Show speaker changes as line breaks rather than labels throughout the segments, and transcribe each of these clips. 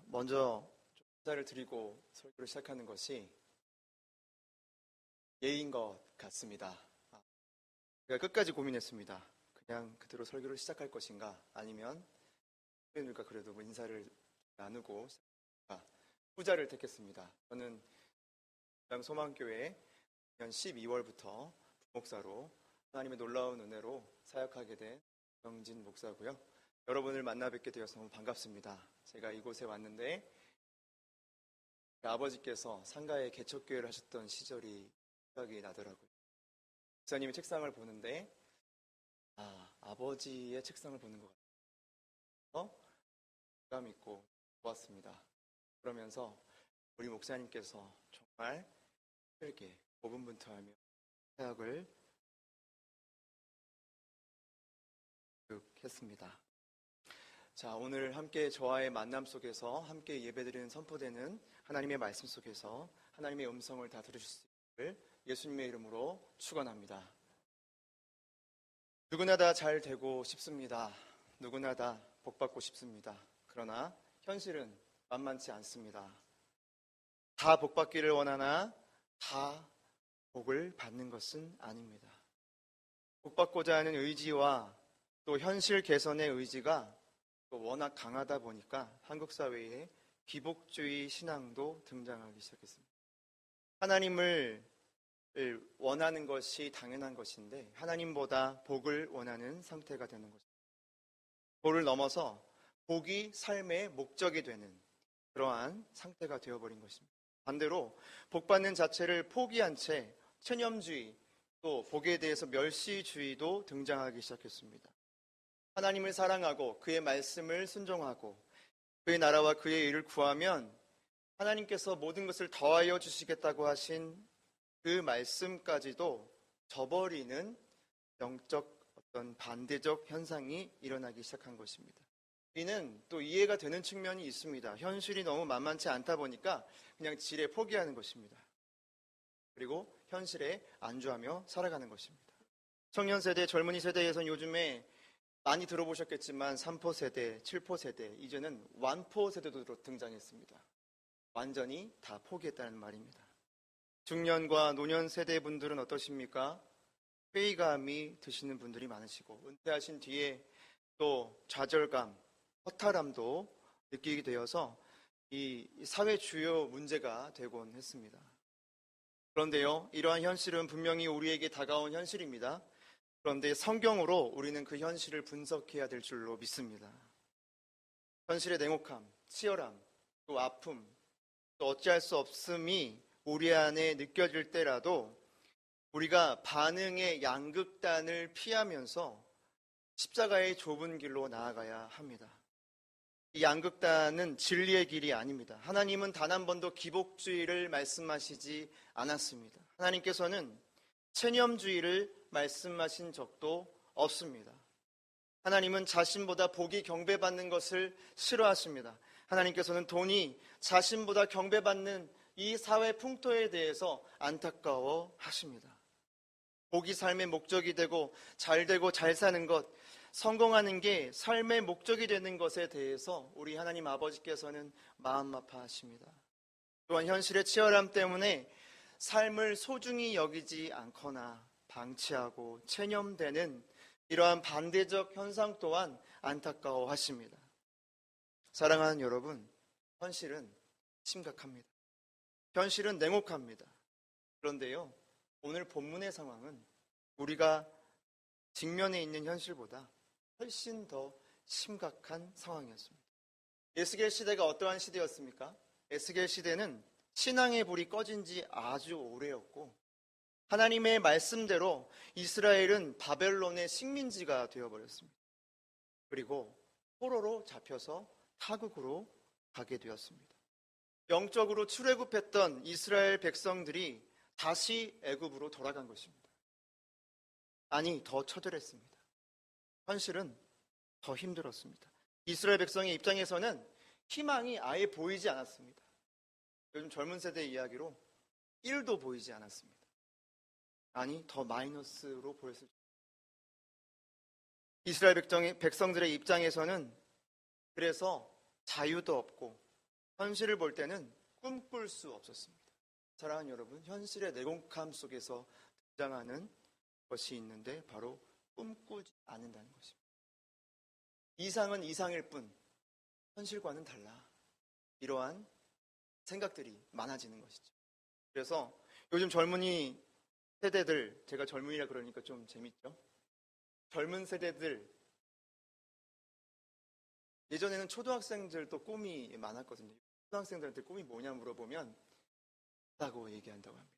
먼저 인사를 드리고 설교를 시작하는 것이 예의인 것 같습니다. 제가 끝까지 고민했습니다. 그냥 그대로 설교를 시작할 것인가, 아니면 그러니까 그래도 인사를 나누고 후자를 택했습니다. 저는 소망교회 년 12월부터 부목사로 하나님의 놀라운 은혜로 사역하게 된 정진 목사고요. 여러분을 만나 뵙게 되어서 너무 반갑습니다. 제가 이곳에 왔는데 아버지께서 상가에 개척교회를 하셨던 시절이 생각이 나더라고요. 목사님의 책상을 보는데 아버지의 책상을 보는 것 같아서 부담 있고 좋았습니다. 그러면서 우리 목사님께서 정말 힘들게 고분분투하며 사역을 했습니다. 자, 오늘 함께 저와의 만남 속에서 함께 예배드리는 선포되는 하나님의 말씀 속에서 하나님의 음성을 다 들으실 수 있기를 예수님의 이름으로 축원합니다. 누구나 다 잘 되고 싶습니다. 누구나 다 복받고 싶습니다. 그러나 현실은 만만치 않습니다. 다 복받기를 원하나 다 복을 받는 것은 아닙니다. 복받고자 하는 의지와 또 현실 개선의 의지가 또 워낙 강하다 보니까 한국 사회에 기복주의 신앙도 등장하기 시작했습니다. 하나님을 원하는 것이 당연한 것인데 하나님보다 복을 원하는 상태가 되는 것입니다. 복을 넘어서 복이 삶의 목적이 되는 그러한 상태가 되어버린 것입니다. 반대로 복받는 자체를 포기한 채 체념주의, 또 복에 대해서 멸시주의도 등장하기 시작했습니다. 하나님을 사랑하고 그의 말씀을 순종하고 그의 나라와 그의 의를 구하면 하나님께서 모든 것을 더하여 주시겠다고 하신 그 말씀까지도 저버리는 영적 어떤 반대적 현상이 일어나기 시작한 것입니다. 우리는 또 이해가 되는 측면이 있습니다. 현실이 너무 만만치 않다 보니까 그냥 지레 포기하는 것입니다. 그리고 현실에 안주하며 살아가는 것입니다. 청년 세대, 젊은이 세대에선 요즘에 많이 들어보셨겠지만 3포 세대, 7포 세대, 이제는 완포 세대도 등장했습니다. 완전히 다 포기했다는 말입니다. 중년과 노년 세대 분들은 어떠십니까? 회의감이 드시는 분들이 많으시고 은퇴하신 뒤에 또 좌절감, 허탈함도 느끼게 되어서 이 사회 주요 문제가 되곤 했습니다. 그런데요, 이러한 현실은 분명히 우리에게 다가온 현실입니다. 그런데 성경으로 우리는 그 현실을 분석해야 될 줄로 믿습니다. 현실의 냉혹함, 치열함, 또 아픔, 또 어찌할 수 없음이 우리 안에 느껴질 때라도 우리가 반응의 양극단을 피하면서 십자가의 좁은 길로 나아가야 합니다. 이 양극단은 진리의 길이 아닙니다. 하나님은 단 한 번도 기복주의를 말씀하시지 않았습니다. 하나님께서는 체념주의를 말씀하신 적도 없습니다. 하나님은 자신보다 복이 경배받는 것을 싫어하십니다. 하나님께서는 돈이 자신보다 경배받는 이 사회 풍토에 대해서 안타까워 하십니다. 복이 삶의 목적이 되고 잘 사는 것, 성공하는 게 삶의 목적이 되는 것에 대해서 우리 하나님 아버지께서는 마음 아파하십니다. 또한 현실의 치열함 때문에 삶을 소중히 여기지 않거나 방치하고 체념되는 이러한 반대적 현상 또한 안타까워하십니다. 사랑하는 여러분, 현실은 심각합니다. 현실은 냉혹합니다. 그런데요, 오늘 본문의 상황은 우리가 직면해 있는 현실보다 훨씬 더 심각한 상황이었습니다. 에스겔 시대가 어떠한 시대였습니까? 에스겔 시대는 신앙의 불이 꺼진 지 아주 오래였고 하나님의 말씀대로 이스라엘은 바벨론의 식민지가 되어버렸습니다. 그리고 포로로 잡혀서 타국으로 가게 되었습니다. 영적으로 출애굽했던 이스라엘 백성들이 다시 애굽으로 돌아간 것입니다. 아니, 더 처절했습니다. 현실은 더 힘들었습니다. 이스라엘 백성의 입장에서는 희망이 아예 보이지 않았습니다. 요즘 젊은 세대의 이야기로 1도 보이지 않았습니다. 아니, 더 마이너스로 보였을 때 이스라엘 백성들의 입장에서는 그래서 자유도 없고 현실을 볼 때는 꿈꿀 수 없었습니다. 사랑하는 여러분, 현실의 내공함 속에서 등장하는 것이 있는데 바로 꿈꾸지 않는다는 것입니다. 이상은 이상일 뿐 현실과는 달라. 이러한 생각들이 많아지는 것이죠. 그래서 요즘 젊은이 세대들, 제가 젊은이라 그러니까 좀 재밌죠? 젊은 세대들, 예전에는 초등학생들도 꿈이 많았거든요. 초등학생들한테 꿈이 뭐냐 물어보면 라고 얘기한다고 합니다.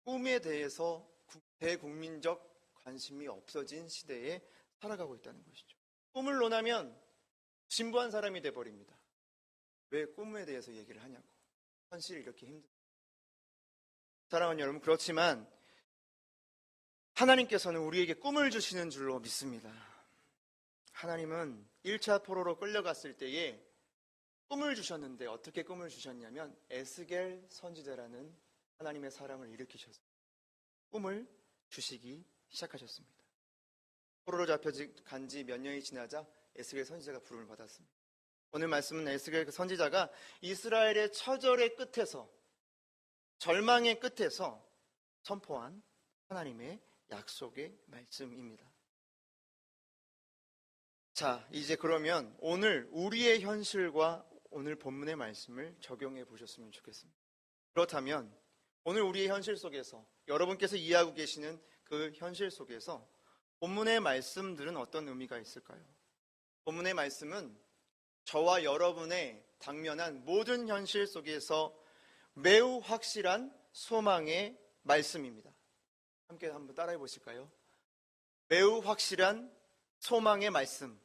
꿈에 대해서 대국민적 관심이 없어진 시대에 살아가고 있다는 것이죠. 꿈을 논하면 진부한 사람이 돼버립니다. 왜 꿈에 대해서 얘기를 하냐고. 현실이 이렇게 힘들다. 사랑하는 여러분, 그렇지만 하나님께서는 우리에게 꿈을 주시는 줄로 믿습니다. 하나님은 1차 포로로 끌려갔을 때에 꿈을 주셨는데 어떻게 꿈을 주셨냐면 에스겔 선지자라는 하나님의 사람을 일으키셔서 꿈을 주시기 시작하셨습니다. 포로로 잡혀간 지 몇 년이 지나자 에스겔 선지자가 부름을 받았습니다. 오늘 말씀은 에스겔 선지자가 이스라엘의 처절의 끝에서, 절망의 끝에서 선포한 하나님의 약속의 말씀입니다. 자, 이제 그러면 오늘 우리의 현실과 오늘 본문의 말씀을 적용해 보셨으면 좋겠습니다. 그렇다면 오늘 우리의 현실 속에서, 여러분께서 이해하고 계시는 그 현실 속에서 본문의 말씀들은 어떤 의미가 있을까요? 본문의 말씀은 저와 여러분의 당면한 모든 현실 속에서 매우 확실한 소망의 말씀입니다. 함께 한번 따라해 보실까요? 매우 확실한 소망의 말씀.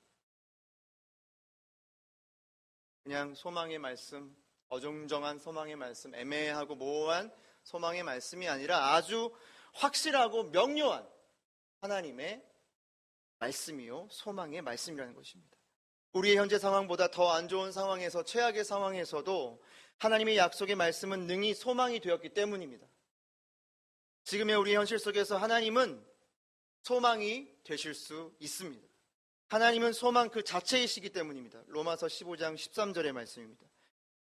그냥 소망의 말씀, 어정쩡한 소망의 말씀, 애매하고 모호한 소망의 말씀이 아니라 아주 확실하고 명료한 하나님의 말씀이요, 소망의 말씀이라는 것입니다. 우리의 현재 상황보다 더 안 좋은 상황에서, 최악의 상황에서도 하나님의 약속의 말씀은 능히 소망이 되었기 때문입니다. 지금의 우리 현실 속에서 하나님은 소망이 되실 수 있습니다. 하나님은 소망 그 자체이시기 때문입니다. 로마서 15장 13절의 말씀입니다.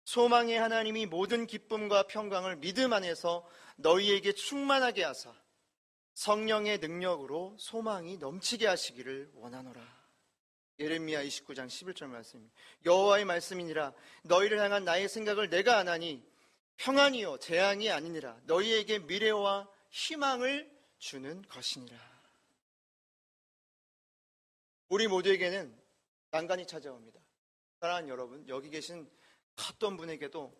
소망의 하나님이 모든 기쁨과 평강을 믿음 안에서 너희에게 충만하게 하사 성령의 능력으로 소망이 넘치게 하시기를 원하노라. 예레미야 29장 11절 말씀입니다. 여호와의 말씀이니라. 너희를 향한 나의 생각을 내가 아나니 평안이요 재앙이 아니니라. 너희에게 미래와 희망을 주는 것이니라. 우리 모두에게는 난관이 찾아옵니다. 사랑하는 여러분, 여기 계신 어떤 분에게도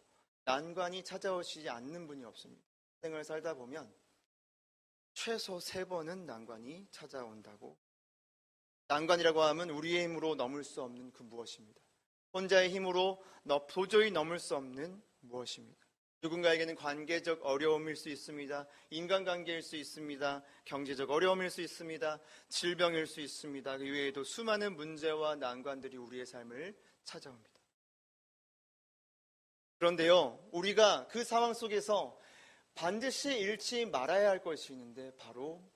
난관이 찾아오시지 않는 분이 없습니다. 생을 살다 보면 최소 3번은 난관이 찾아온다고. 난관이라고 하면 우리의 힘으로 넘을 수 없는 그 무엇입니다. 혼자의 힘으로 도저히 넘을 수 없는 무엇입니다. 누군가에게는 관계적 어려움일 수 있습니다. 인간관계일 수 있습니다. 경제적 어려움일 수 있습니다. 질병일 수 있습니다. 그 외에도 수많은 문제와 난관들이 우리의 삶을 찾아옵니다. 그런데요, 우리가 그 상황 속에서 반드시 잃지 말아야 할 것이 있는데 바로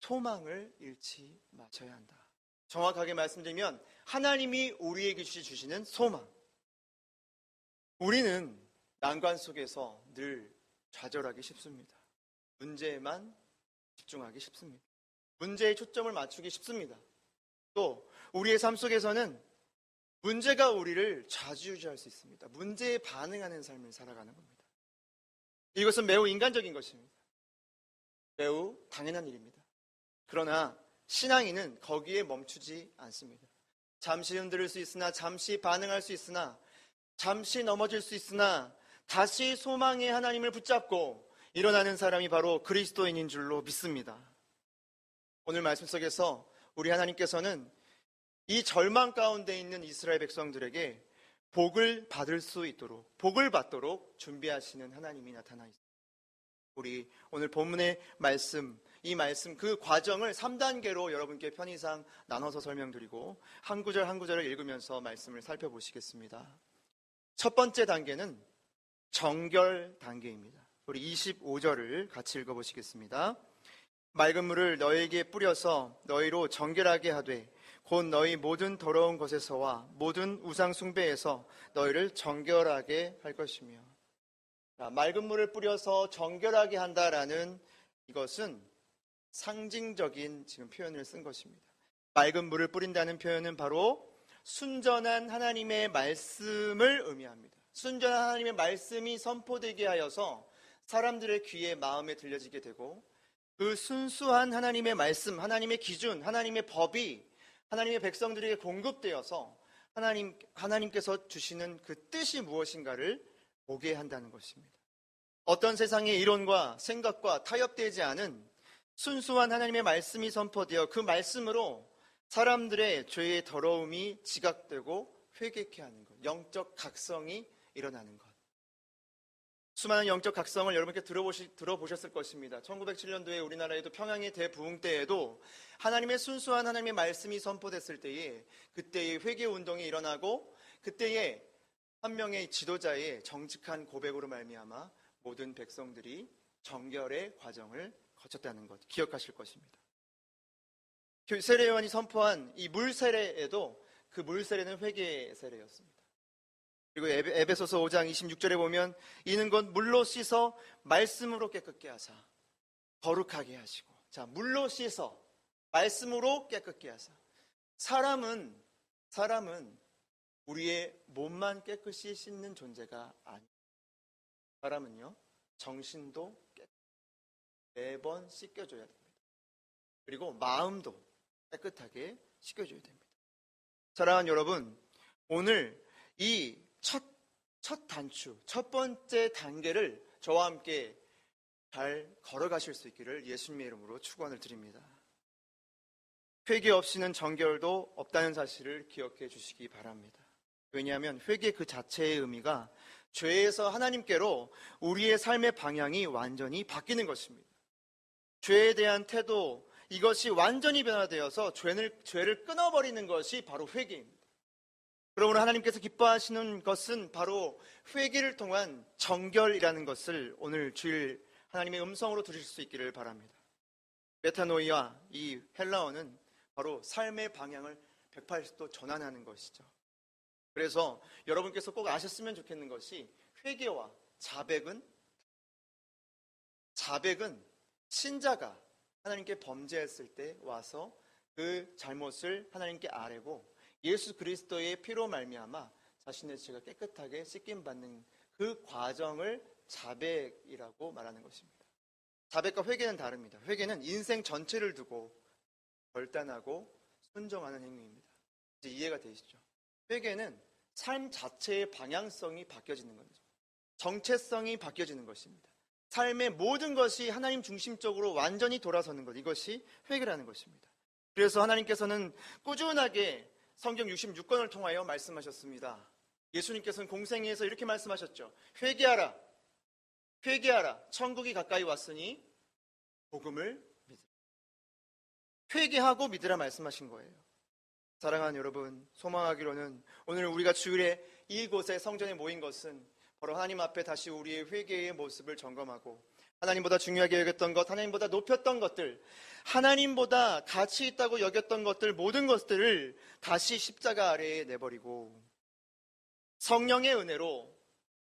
소망을 잃지 마셔야 한다. 정확하게 말씀드리면 하나님이 우리에게 주시는 소망. 우리는 난관 속에서 늘 좌절하기 쉽습니다. 문제에만 집중하기 쉽습니다. 문제에 초점을 맞추기 쉽습니다. 또 우리의 삶 속에서는 문제가 우리를 좌지우지할 수 있습니다. 문제에 반응하는 삶을 살아가는 겁니다. 이것은 매우 인간적인 것입니다. 매우 당연한 일입니다. 그러나 신앙인은 거기에 멈추지 않습니다. 잠시 흔들릴 수 있으나, 잠시 반응할 수 있으나, 잠시 넘어질 수 있으나 다시 소망의 하나님을 붙잡고 일어나는 사람이 바로 그리스도인인 줄로 믿습니다. 오늘 말씀 속에서 우리 하나님께서는 이 절망 가운데 있는 이스라엘 백성들에게 복을 받을 수 있도록, 복을 받도록 준비하시는 하나님이 나타나 있습니다. 우리 오늘 본문의 말씀, 이 말씀 그 과정을 3단계로 여러분께 편의상 나눠서 설명드리고 한 구절 한 구절을 읽으면서 말씀을 살펴보시겠습니다. 첫 번째 단계는 정결 단계입니다. 우리 25절을 같이 읽어보시겠습니다. 맑은 물을 너에게 뿌려서 너희로 정결하게 하되 곧 너희 모든 더러운 것에서와 모든 우상 숭배에서 너희를 정결하게 할 것이며. 자, 맑은 물을 뿌려서 정결하게 한다라는 이것은 상징적인 지금 표현을 쓴 것입니다. 맑은 물을 뿌린다는 표현은 바로 순전한 하나님의 말씀을 의미합니다. 순전한 하나님의 말씀이 선포되게 하여서 사람들의 귀에 마음에 들려지게 되고, 그 순수한 하나님의 말씀, 하나님의 기준, 하나님의 법이 하나님의 백성들에게 공급되어서 하나님께서 주시는 그 뜻이 무엇인가를 보게 한다는 것입니다. 어떤 세상의 이론과 생각과 타협되지 않은 순수한 하나님의 말씀이 선포되어 그 말씀으로 사람들의 죄의 더러움이 지각되고 회개케 하는 것, 영적 각성이 일어나는 것. 수많은 영적 각성을 여러분께 들어보셨을 것입니다. 1907년도에 우리나라에도 평양의 대부흥 때에도 하나님의 순수한 하나님의 말씀이 선포됐을 때에 그때의 회개 운동이 일어나고, 그때에 한 명의 지도자의 정직한 고백으로 말미암아 모든 백성들이 정결의 과정을 거쳤다는 것 기억하실 것입니다. 세례요한이 선포한 이 물 세례에도 그 물 세례는 회개 세례였습니다. 그리고 에베소서 5장 26절에 보면 이는 곧 물로 씻어 말씀으로 깨끗게 하사 거룩하게 하시고. 자, 물로 씻어 말씀으로 깨끗게 하사. 사람은 우리의 몸만 깨끗이 씻는 존재가 아니에요. 사람은요, 정신도 매번 씻겨줘야 됩니다. 그리고 마음도 깨끗하게 씻겨줘야 됩니다. 사랑하는 여러분, 오늘 이 첫 단추, 첫 번째 단계를 저와 함께 잘 걸어가실 수 있기를 예수님의 이름으로 축원을 드립니다. 회개 없이는 정결도 없다는 사실을 기억해 주시기 바랍니다. 왜냐하면 회개 그 자체의 의미가 죄에서 하나님께로 우리의 삶의 방향이 완전히 바뀌는 것입니다. 죄에 대한 태도, 이것이 완전히 변화되어서 죄를 끊어버리는 것이 바로 회개입니다. 그러므로 하나님께서 기뻐하시는 것은 바로 회개를 통한 정결이라는 것을 오늘 주일 하나님의 음성으로 들으실 수 있기를 바랍니다. 메타노이아, 이 헬라어는 바로 삶의 방향을 180도 전환하는 것이죠. 그래서 여러분께서 꼭 아셨으면 좋겠는 것이, 회개와 자백은 신자가 하나님께 범죄했을 때 와서 그 잘못을 하나님께 아뢰고 예수 그리스도의 피로 말미암아 자신의 죄가 깨끗하게 씻김받는 그 과정을 자백이라고 말하는 것입니다. 자백과 회개는 다릅니다. 회개는 인생 전체를 두고 결단하고 순종하는 행위입니다. 이제 이해가 되시죠? 회개는 삶 자체의 방향성이 바뀌어지는 거죠. 정체성이 바뀌어지는 것입니다. 삶의 모든 것이 하나님 중심적으로 완전히 돌아서는 것, 이것이 회개라는 것입니다. 그래서 하나님께서는 꾸준하게 성경 66권을 통하여 말씀하셨습니다. 예수님께서는 공생애에서 이렇게 말씀하셨죠. 회개하라. 천국이 가까이 왔으니 복음을 믿으라. 회개하고 믿으라 말씀하신 거예요. 사랑하는 여러분, 소망하기로는 오늘 우리가 주일에 이곳에 성전에 모인 것은 바로 하나님 앞에 다시 우리의 회개의 모습을 점검하고, 하나님보다 중요하게 여겼던 것, 하나님보다 높였던 것들, 하나님보다 가치 있다고 여겼던 것들, 모든 것들을 다시 십자가 아래에 내버리고 성령의 은혜로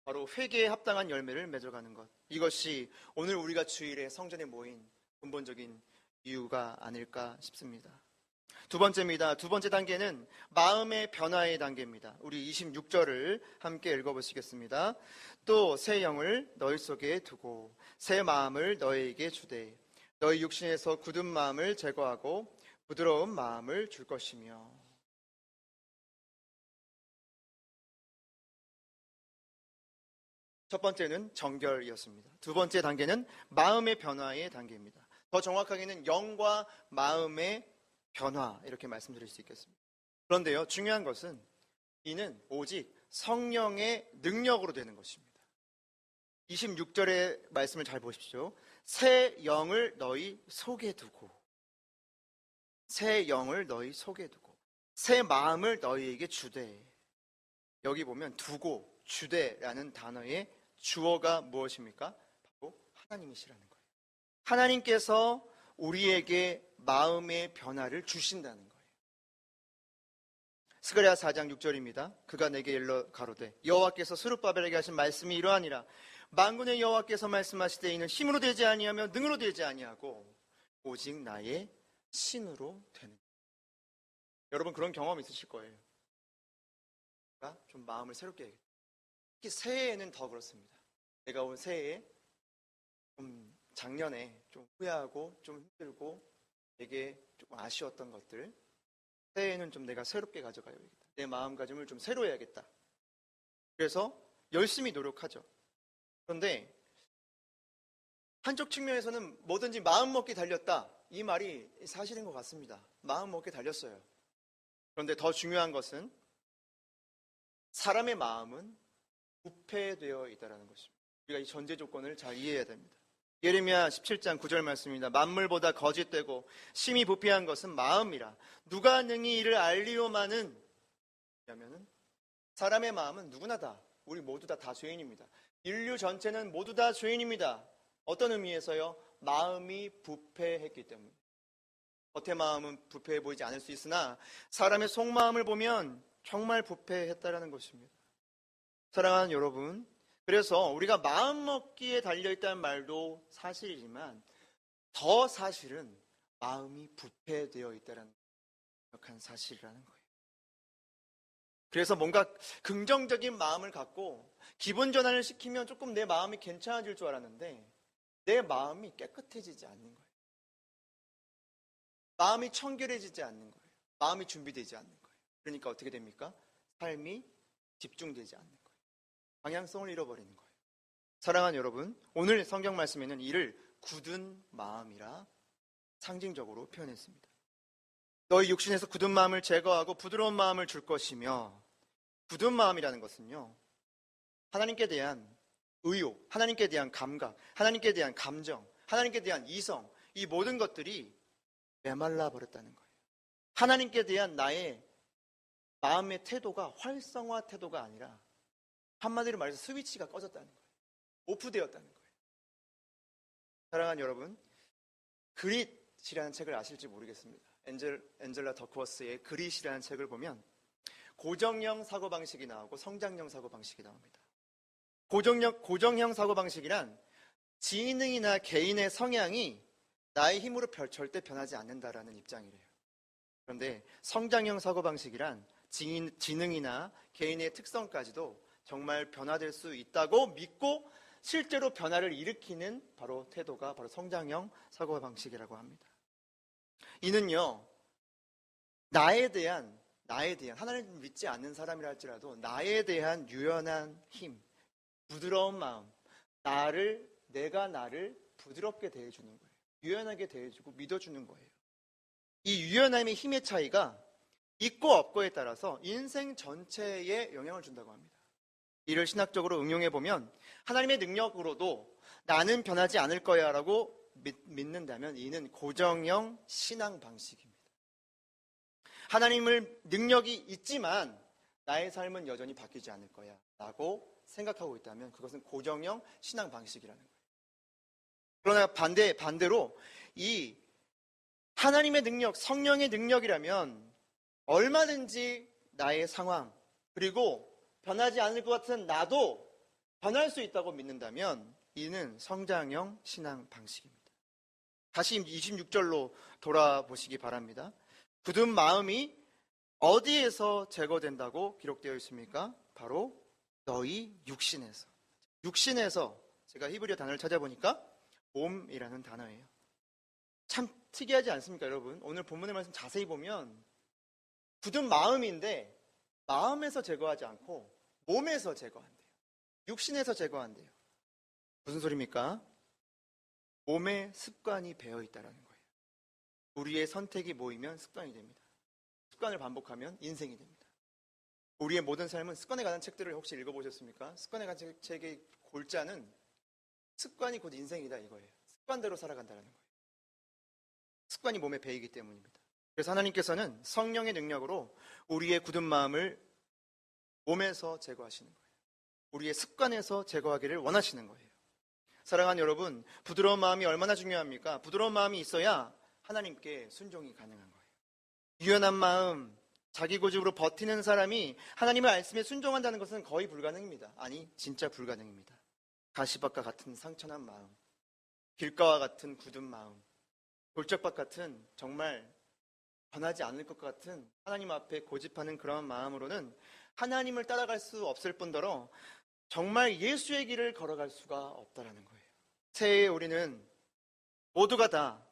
바로 회개에 합당한 열매를 맺어가는 것, 이것이 오늘 우리가 주일에 성전에 모인 근본적인 이유가 아닐까 싶습니다. 두 번째입니다. 두 번째 단계는 마음의 변화의 단계입니다. 우리 26절을 함께 읽어보시겠습니다. 또 새 영을 너희 속에 두고 새 마음을 너희에게 주되 너희 육신에서 굳은 마음을 제거하고 부드러운 마음을 줄 것이며. 첫 번째는 정결이었습니다. 두 번째 단계는 마음의 변화의 단계입니다. 더 정확하게는 영과 마음의 변화, 이렇게 말씀드릴 수 있겠습니다. 그런데요, 중요한 것은 이는 오직 성령의 능력으로 되는 것입니다. 26절의 말씀을 잘 보십시오. 새 영을 너희 속에 두고, 새 영을 너희 속에 두고 새 마음을 너희에게 주되. 여기 보면 두고, 주되라는 단어의 주어가 무엇입니까? 바로 하나님이시라는 거예요. 하나님께서 우리에게 마음의 변화를 주신다는 거예요. 스가랴 4장 6절입니다. 그가 내게 일러 가로되 여호와께서 스룹바벨에게 하신 말씀이 이러하니라. 만군의 여호와께서 말씀하시되 이는 힘으로 되지 아니하며 능으로 되지 아니하고 오직 나의 신으로 되는. 여러분 그런 경험 있으실 거예요. 내가 좀 마음을 새롭게 해야겠다. 특히 새해에는 더 그렇습니다. 내가 올 새해에 좀 작년에 좀 후회하고 좀 힘들고 되게 조금 아쉬웠던 것들, 새해에는 좀 내가 새롭게 가져가야겠다. 내 마음가짐을 좀 새로 해야겠다. 그래서 열심히 노력하죠. 그런데 한쪽 측면에서는 뭐든지 마음먹기 달렸다. 이 말이 사실인 것 같습니다. 마음먹기 달렸어요. 그런데 더 중요한 것은 사람의 마음은 부패되어 있다는 것입니다. 우리가 이 전제 조건을 잘 이해해야 됩니다. 예레미야 17장 9절 말씀입니다. 만물보다 거짓되고 심히 부패한 것은 마음이라. 누가 능히 이를 알리오마는? 왜냐하면 사람의 마음은 누구나 다, 우리 모두 다 죄인입니다. 인류 전체는 모두 다 죄인입니다. 어떤 의미에서요? 마음이 부패했기 때문에. 겉의 마음은 부패해 보이지 않을 수 있으나 사람의 속마음을 보면 정말 부패했다라는 것입니다. 사랑하는 여러분, 그래서 우리가 마음먹기에 달려있다는 말도 사실이지만 더 사실은 마음이 부패되어 있다는 강력한 사실이라는 거예요. 그래서 뭔가 긍정적인 마음을 갖고 기분 전환을 시키면 조금 내 마음이 괜찮아질 줄 알았는데 내 마음이 깨끗해지지 않는 거예요. 마음이 청결해지지 않는 거예요. 마음이 준비되지 않는 거예요. 그러니까 어떻게 됩니까? 삶이 집중되지 않는 거예요. 방향성을 잃어버리는 거예요. 사랑하는 여러분, 오늘 성경 말씀에는 이를 굳은 마음이라 상징적으로 표현했습니다. 너희 육신에서 굳은 마음을 제거하고 부드러운 마음을 줄 것이며, 굳은 마음이라는 것은요, 하나님께 대한 의욕, 하나님께 대한 감각, 하나님께 대한 감정, 하나님께 대한 이성, 이 모든 것들이 메말라 버렸다는 거예요. 하나님께 대한 나의 마음의 태도가 활성화 태도가 아니라 한마디로 말해서 스위치가 꺼졌다는 거예요. 오프되었다는 거예요. 사랑하는 여러분, 그릿이라는 책을 아실지 모르겠습니다. 엔젤라 더크워스의 그릿이라는 책을 보면 고정형 사고방식이 나오고 성장형 사고방식이 나옵니다. 고정형 사고방식이란 지능이나 개인의 성향이 나의 힘으로 절대 변하지 않는다라는 입장이래요. 그런데 성장형 사고방식이란 지능이나 개인의 특성까지도 정말 변화될 수 있다고 믿고 실제로 변화를 일으키는 바로 태도가 바로 성장형 사고방식이라고 합니다. 이는요, 나에 대한 하나님을 믿지 않는 사람이라 할지라도 나에 대한 유연한 힘, 부드러운 마음, 내가 나를 부드럽게 대해주는 거예요. 유연하게 대해주고 믿어주는 거예요. 이 유연함의 힘의 차이가 있고 없고에 따라서 인생 전체에 영향을 준다고 합니다. 이를 신학적으로 응용해보면 하나님의 능력으로도 나는 변하지 않을 거야 라고 믿는다면 이는 고정형 신앙 방식입니다. 하나님을 능력이 있지만 나의 삶은 여전히 바뀌지 않을 거야 라고 생각하고 있다면 그것은 고정형 신앙 방식이라는 거예요. 그러나 반대로 이 하나님의 능력, 성령의 능력이라면 얼마든지 나의 상황 그리고 변하지 않을 것 같은 나도 변할 수 있다고 믿는다면 이는 성장형 신앙 방식입니다. 다시 26절로 돌아보시기 바랍니다. 굳은 마음이 어디에서 제거된다고 기록되어 있습니까? 바로 너희 육신에서. 육신에서 제가 히브리어 단어를 찾아보니까 몸이라는 단어예요. 참 특이하지 않습니까, 여러분? 오늘 본문의 말씀 자세히 보면 굳은 마음인데 마음에서 제거하지 않고 몸에서 제거한대요. 육신에서 제거한대요. 무슨 소리입니까? 몸에 습관이 배어있다는 거예요. 우리의 선택이 모이면 습관이 됩니다. 습관을 반복하면 인생이 됩니다. 우리의 모든 삶은 습관에 관한 책들을 혹시 읽어보셨습니까? 습관에 관한 책의 골자는 습관이 곧 인생이다 이거예요. 습관대로 살아간다는 거예요. 습관이 몸에 배이기 때문입니다. 그래서 하나님께서는 성령의 능력으로 우리의 굳은 마음을 몸에서 제거하시는 거예요. 우리의 습관에서 제거하기를 원하시는 거예요. 사랑하는 여러분, 부드러운 마음이 얼마나 중요합니까? 부드러운 마음이 있어야 하나님께 순종이 가능한 거예요. 유연한 마음, 자기 고집으로 버티는 사람이 하나님의 말씀에 순종한다는 것은 거의 불가능입니다. 아니, 진짜 불가능입니다. 가시밭과 같은 상처난 마음, 길가와 같은 굳은 마음, 돌짝밭 같은 정말 변하지 않을 것 같은 하나님 앞에 고집하는 그런 마음으로는 하나님을 따라갈 수 없을 뿐더러 정말 예수의 길을 걸어갈 수가 없다라는 거예요. 새해에 우리는 모두가 다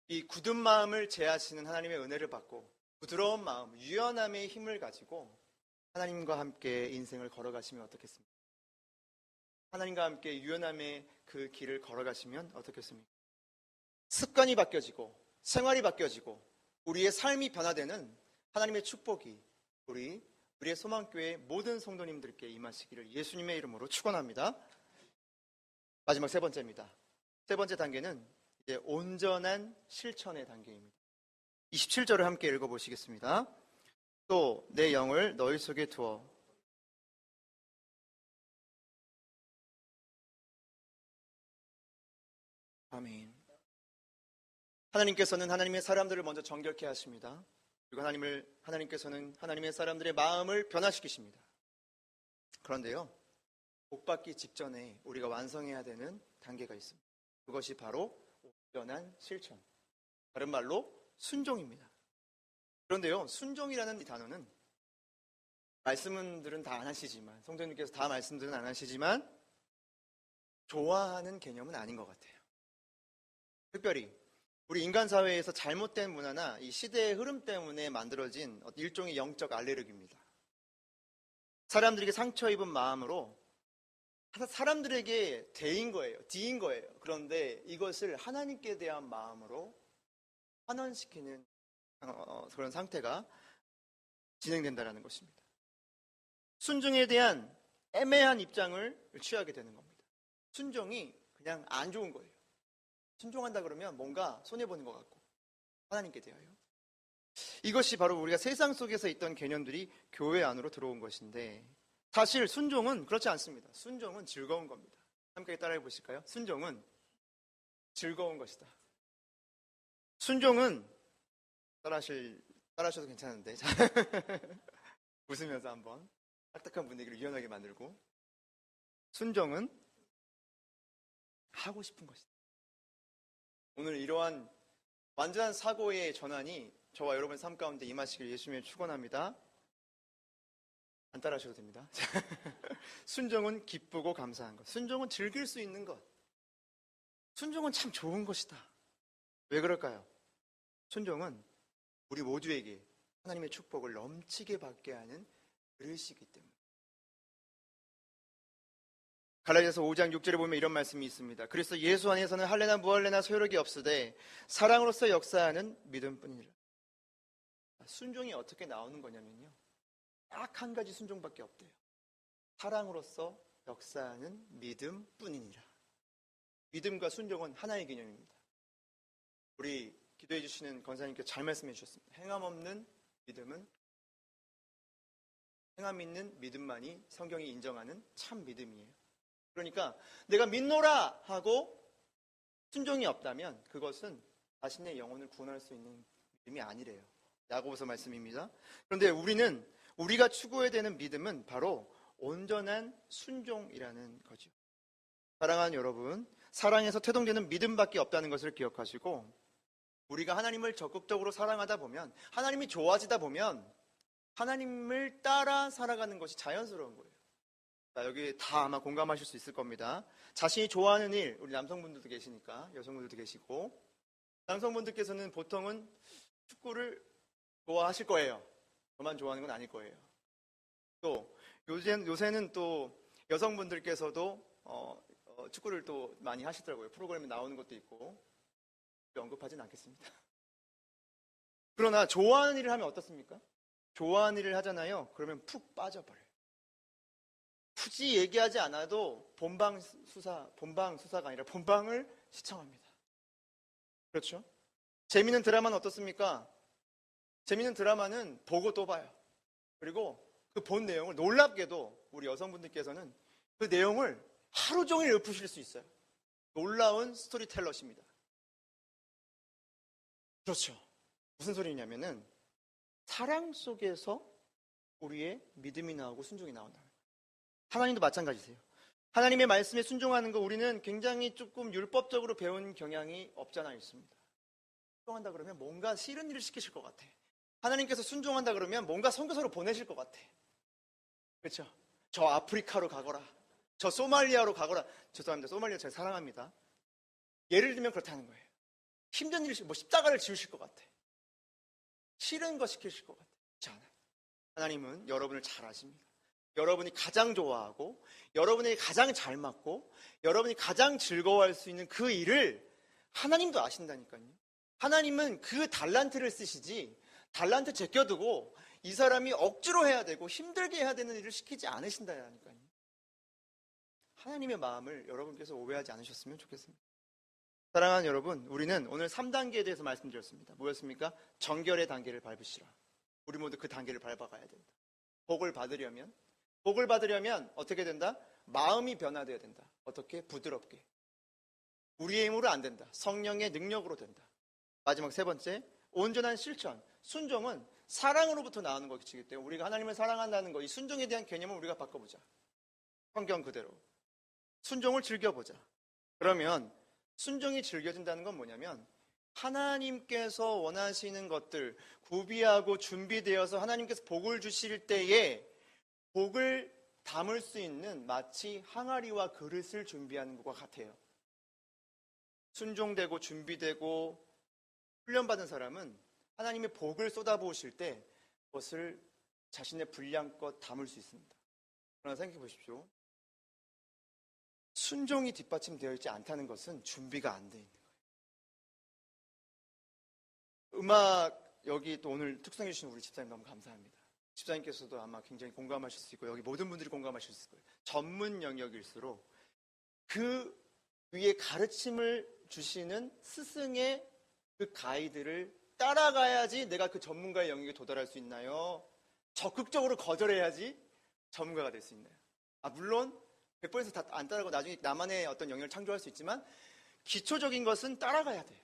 이 굳은 마음을 제하시는 하나님의 은혜를 받고 부드러운 마음, 유연함의 힘을 가지고 하나님과 함께 인생을 걸어가시면 어떻겠습니까? 하나님과 함께 유연함의 그 길을 걸어가시면 어떻겠습니까? 습관이 바뀌어지고 생활이 바뀌어지고 우리의 삶이 변화되는 하나님의 축복이 우리의 소망교회 모든 성도님들께 임하시기를 예수님의 이름으로 축원합니다. 마지막 세 번째입니다. 세 번째 단계는 이제 온전한 실천의 단계입니다. 27절을 함께 읽어보시겠습니다. 또 내 영을 너희 속에 두어 아멘. 하나님께서는 하나님의 사람들을 먼저 정결케 하십니다. 그리고 하나님께서는 하나님의 사람들의 마음을 변화시키십니다. 그런데요, 복받기 직전에 우리가 완성해야 되는 단계가 있습니다. 그것이 바로 온전한 실천. 다른 말로 순종입니다. 그런데요, 순종이라는 이 단어는 말씀들은 다 안 하시지만, 성도님께서 다 말씀들은 안 하시지만 좋아하는 개념은 아닌 것 같아요. 특별히 우리 인간 사회에서 잘못된 문화나 이 시대의 흐름 때문에 만들어진 일종의 영적 알레르기입니다. 사람들에게 상처 입은 마음으로 사람들에게 대인 거예요. 디인 거예요. 그런데 이것을 하나님께 대한 마음으로 환원시키는 그런 상태가 진행된다는 것입니다. 순종에 대한 애매한 입장을 취하게 되는 겁니다. 순종이 그냥 안 좋은 거예요. 순종한다 그러면 뭔가 손해보는 것 같고 하나님께 대하여. 이것이 바로 우리가 세상 속에서 있던 개념들이 교회 안으로 들어온 것인데 사실 순종은 그렇지 않습니다. 순종은 즐거운 겁니다. 함께 따라해 보실까요? 순종은 즐거운 것이다. 순종은 따라하셔도 괜찮은데 웃으면서 한번 딱딱한 분위기를 유연하게 만들고 순종은 하고 싶은 것이다. 오늘 이러한 완전한 사고의 전환이 저와 여러분의 삶 가운데 임하시길 예수님의 축원합니다. 안 따라하셔도 됩니다. 순종은 기쁘고 감사한 것. 순종은 즐길 수 있는 것. 순종은 참 좋은 것이다. 왜 그럴까요? 순종은 우리 모두에게 하나님의 축복을 넘치게 받게 하는 그릇이기 때문에. 갈라디아서 5장 6절에 보면 이런 말씀이 있습니다. 그래서 예수 안에서는 할례나 무할례나 소요력이 없으되 사랑으로서 역사하는 믿음뿐이니라. 순종이 어떻게 나오는 거냐면요, 딱 한 가지 순종밖에 없대요. 사랑으로서 역사하는 믿음뿐이니라. 믿음과 순종은 하나의 개념입니다. 우리 기도해 주시는 권사님께서 잘 말씀해 주셨습니다. 행함 없는 믿음은, 행함 있는 믿음만이 성경이 인정하는 참 믿음이에요. 그러니까 내가 믿노라 하고 순종이 없다면 그것은 자신의 영혼을 구원할 수 있는 믿음이 아니래요. 야고보서 말씀입니다. 그런데 우리가 추구해야 되는 믿음은 바로 온전한 순종이라는 거죠. 사랑하는 여러분, 사랑에서 태동되는 믿음밖에 없다는 것을 기억하시고 우리가 하나님을 적극적으로 사랑하다 보면, 하나님이 좋아지다 보면 하나님을 따라 살아가는 것이 자연스러운 거예요. 자, 여기 다 아마 공감하실 수 있을 겁니다. 자신이 좋아하는 일, 우리 남성분들도 계시니까 여성분들도 계시고, 남성분들께서는 보통은 축구를 좋아하실 거예요. 저만 좋아하는 건 아닐 거예요. 또 요새는 또 여성분들께서도 축구를 또 많이 하시더라고요. 프로그램에 나오는 것도 있고, 언급하진 않겠습니다. 그러나 좋아하는 일을 하면 어떻습니까? 좋아하는 일을 하잖아요. 그러면 푹 빠져버려요. 굳이 얘기하지 않아도 본방 수사가 아니라 본방을 시청합니다. 그렇죠? 재미있는 드라마는 어떻습니까? 재미있는 드라마는 보고 또 봐요. 그리고 그 본 내용을, 놀랍게도 우리 여성분들께서는 그 내용을 하루 종일 읊으실 수 있어요. 놀라운 스토리텔러십니다. 그렇죠. 무슨 소리냐면은 사랑 속에서 우리의 믿음이 나오고 순종이 나온다. 하나님도 마찬가지세요. 하나님의 말씀에 순종하는 거 우리는 굉장히 조금 율법적으로 배운 경향이 없잖아 있습니다. 순종한다 그러면 뭔가 싫은 일을 시키실 것 같아. 하나님께서 순종한다 그러면 뭔가 선교사로 보내실 것 같아. 그렇죠? 저 아프리카로 가거라. 저 소말리아로 가거라. 죄송합니다. 소말리아 제가 사랑합니다. 예를 들면 그렇다는 거예요. 힘든 일, 십자가를 지으실 것 같아. 싫은 거 시키실 것 같아. 그렇지 않아요. 하나님은 여러분을 잘 아십니다. 여러분이 가장 좋아하고 여러분에게 가장 잘 맞고 여러분이 가장 즐거워할 수 있는 그 일을 하나님도 아신다니까요. 하나님은 그 달란트를 쓰시지 달란트 제껴두고 이 사람이 억지로 해야 되고 힘들게 해야 되는 일을 시키지 않으신다니까요. 하나님의 마음을 여러분께서 오해하지 않으셨으면 좋겠습니다. 사랑하는 여러분, 우리는 오늘 3단계에 대해서 말씀드렸습니다. 뭐였습니까? 정결의 단계를 밟으시라. 우리 모두 그 단계를 밟아가야 된다. 복을 받으려면 어떻게 된다? 마음이 변화되어야 된다. 어떻게? 부드럽게. 우리의 힘으로 안 된다. 성령의 능력으로 된다. 마지막 세 번째, 온전한 실천. 순종은 사랑으로부터 나오는 것이기 때문에 우리가 하나님을 사랑한다는 것, 이 순종에 대한 개념을 우리가 바꿔보자. 성경 그대로. 순종을 즐겨보자. 그러면 순종이 즐겨진다는 건 뭐냐면 하나님께서 원하시는 것들 구비하고 준비되어서 하나님께서 복을 주실 때에 복을 담을 수 있는 마치 항아리와 그릇을 준비하는 것과 같아요. 순종되고 준비되고 훈련받은 사람은 하나님의 복을 쏟아부으실 때 그것을 자신의 분량껏 담을 수 있습니다. 그러나 생각해 보십시오. 순종이 뒷받침되어 있지 않다는 것은 준비가 안 돼 있는 거예요. 음악 여기 또 오늘 특성해 주신 우리 집사님 너무 감사합니다. 집사님께서도 아마 굉장히 공감하실 수 있고 여기 모든 분들이 공감하실 수 있을 거예요. 전문 영역일수록 그 위에 가르침을 주시는 스승의 그 가이드를 따라가야지 내가 그 전문가의 영역에 도달할 수 있나요? 적극적으로 거절해야지 전문가가 될 수 있나요? 물론 100% 다 안 따라가고 나중에 나만의 어떤 영역을 창조할 수 있지만 기초적인 것은 따라가야 돼요.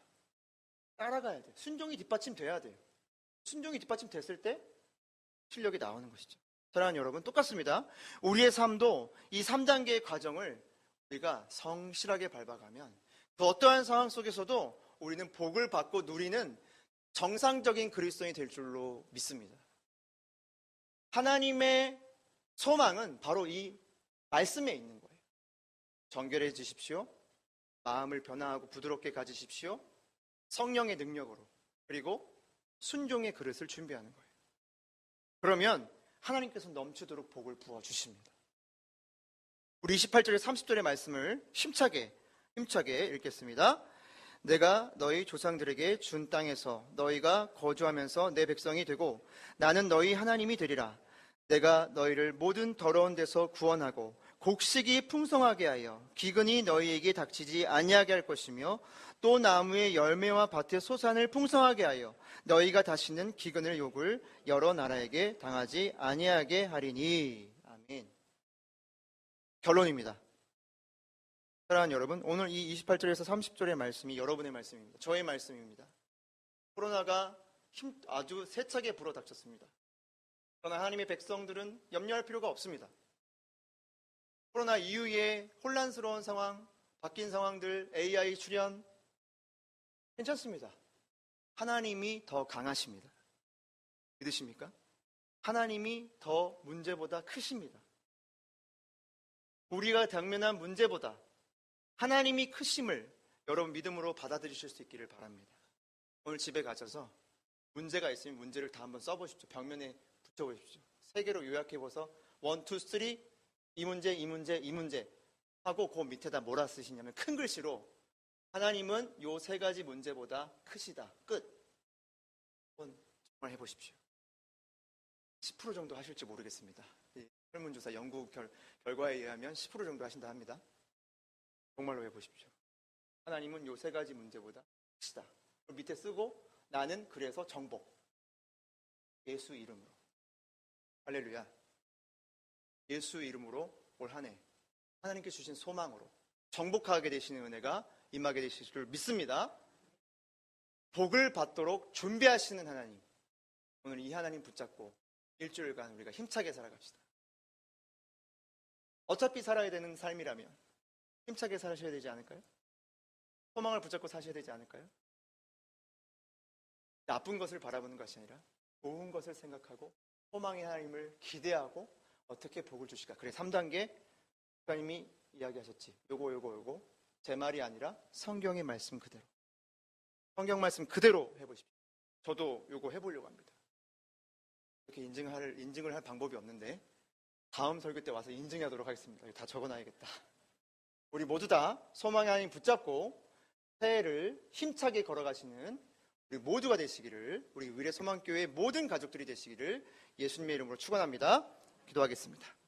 따라가야 돼요. 순종이 뒷받침돼야 돼요. 순종이 뒷받침됐을 때 실력이 나오는 것이죠. 사랑하는 여러분, 똑같습니다. 우리의 삶도 이 3단계의 과정을 우리가 성실하게 밟아가면 그 어떠한 상황 속에서도 우리는 복을 받고 누리는 정상적인 그리스도인이 될 줄로 믿습니다. 하나님의 소망은 바로 이 말씀에 있는 거예요. 정결해지십시오. 마음을 변화하고 부드럽게 가지십시오. 성령의 능력으로. 그리고 순종의 그릇을 준비하는 거예요. 그러면 하나님께서 넘치도록 복을 부어주십니다. 우리 28절에 30절의 말씀을 힘차게 읽겠습니다. 내가 너희 조상들에게 준 땅에서 너희가 거주하면서 내 백성이 되고 나는 너희 하나님이 되리라. 내가 너희를 모든 더러운 데서 구원하고 곡식이 풍성하게 하여 기근이 너희에게 닥치지 아니하게 할 것이며 또 나무의 열매와 밭의 소산을 풍성하게 하여 너희가 다시는 기근을 욕을 여러 나라에게 당하지 아니하게 하리니. 아멘. 결론입니다. 사랑하는 여러분, 오늘 이 28절에서 30절의 말씀이 여러분의 말씀입니다. 저의 말씀입니다. 코로나가 아주 세차게 불어닥쳤습니다. 그러나 하나님의 백성들은 염려할 필요가 없습니다. 코로나 이후에 혼란스러운 상황, 바뀐 상황들, AI 출현 괜찮습니다. 하나님이 더 강하십니다. 믿으십니까? 하나님이 더 문제보다 크십니다. 우리가 당면한 문제보다 하나님이 크심을 여러분 믿음으로 받아들이실 수 있기를 바랍니다. 오늘 집에 가셔서 문제가 있으면 문제를 다 한번 써보십시오. 벽면에 붙여보십시오. 3개로 요약해봐서 1, 2, 3 이 문제, 이 문제, 이 문제 하고 그 밑에다 뭐라 쓰시냐면 큰 글씨로 하나님은 요 3가지 문제보다 크시다. 끝. 한번 정말 해보십시오. 10% 정도 하실지 모르겠습니다. 설문조사 연구 결과에 의하면 10% 정도 하신다 합니다. 정말로 해보십시오. 하나님은 요 3가지 문제보다 크시다. 밑에 쓰고 나는 그래서 정복. 예수 이름으로. 할렐루야. 예수 이름으로 올 한 해 하나님께 주신 소망으로 정복하게 되시는 은혜가 임하게 되실 줄 믿습니다. 복을 받도록 준비하시는 하나님. 오늘 이 하나님 붙잡고 일주일간 우리가 힘차게 살아갑시다. 어차피 살아야 되는 삶이라면 힘차게 사셔야 되지 않을까요? 소망을 붙잡고 사셔야 되지 않을까요? 나쁜 것을 바라보는 것이 아니라 좋은 것을 생각하고 소망의 하나님을 기대하고 어떻게 복을 주실까? 그래 3단계 목사님이 이야기하셨지. 요거 제 말이 아니라 성경의 말씀 그대로. 성경 말씀 그대로 해보십시오. 저도 요거 해보려고 합니다. 이렇게 인증을 할 방법이 없는데 다음 설교 때 와서 인증하도록 하겠습니다. 다 적어놔야겠다. 우리 모두 다 소망의 하나님 붙잡고 새해를 힘차게 걸어가시는 우리 모두가 되시기를, 우리 의뢰 소망교회 모든 가족들이 되시기를 예수님의 이름으로 축원합니다. 기도하겠습니다.